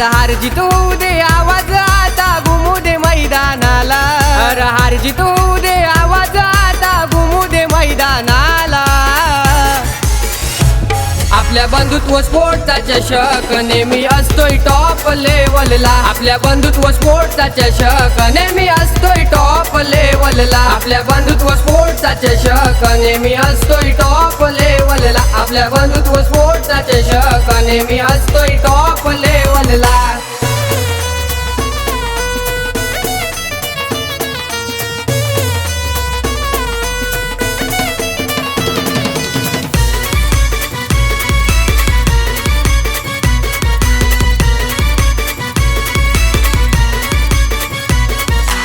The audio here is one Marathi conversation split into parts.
हार जीत होऊ दे आवाज आता घुमू दे मैदानाला, अरे हार जीत होऊ दे आवाज आता घुमू दे मैदानाला। आपल्या बंधुत्व स्पोर्टचा चषक नेहमी असतोय टॉप लेवलला, आपल्या बंधुत्व स्पोर्टचा चषक नेहमी असतोय टॉप लेवलला, आपल्या बंधुत्व स्पोर्टचा चषक नेहमी असतोय टॉप लेवलला, आपल्या बंधुत्व स्पोर्टचा चषक नेहमी असतोय टॉप लेवलला।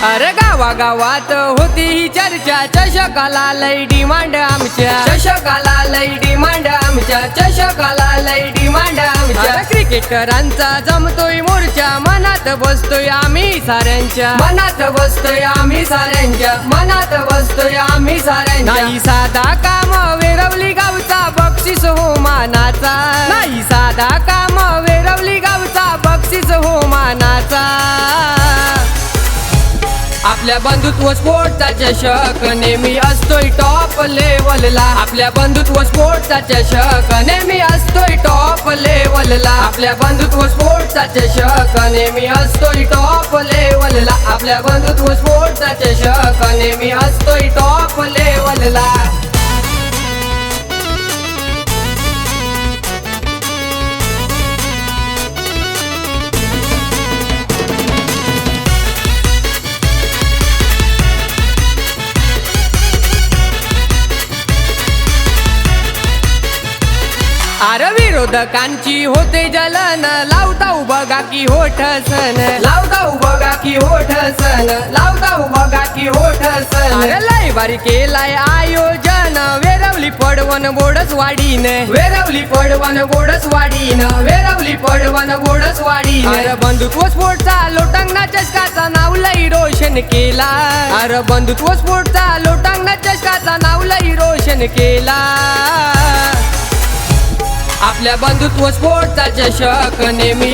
अरे गावागावात होती ही चर्चा, चषकाला लई डिमांड आमच्या, चषकाला लई डिमांड आमच्या, चषकाला लई डिमांड आमच्या। क्रिकेटरांचा जमतोय मोर्चा, मनात बसतोय आम्ही साऱ्यांच्या, मनात बसतोय आम्ही साऱ्यांच्या, मनात बसतोय आम्ही साऱ्यांच्या। नाही साधा काम वेरवली गावचा बक्षीस हो मानाचा, नाही साधा काम वेरवली गावचा बक्षीस हो मानाचा। आपल्या बंधुत्व स्पोर्टचा चषक नेहमी असतोय टॉप लेवलला, आपल्या बंधुत्व स्पोर्टचा चषक नेहमी असतोय टॉप लेवलला, आपल्या बंधुत्व स्पोर्टचा चषक नेहमी असतोय टॉप लेवलला, आपल्या बंधुत्व स्पोर्टचा चषक नेहमी असतोय टॉप लेवलला। अरे विरोधकांची होते जलन, लावता बघा की होठ सन, लावता बघा की होठ सन, लावता बघा की होठ सन। अरे लय भारी केलाय आयोजन, वेरवली पडवण बोडसवाडीन, वेरवली पडवण बोडसवाडीन, वेरवली पडवण बोडसवाडीन। अरे बंधुत्व स्पोर्टचा लोटांगणा चषकाचा नाव लई रोशन केला, अरे बंधुत्व स्पोर्टचा लोटांगणा चषकाचा नाव लई रोशन केला। आपल्या बंधुत्व स्पोर्टचा चषक नेहमी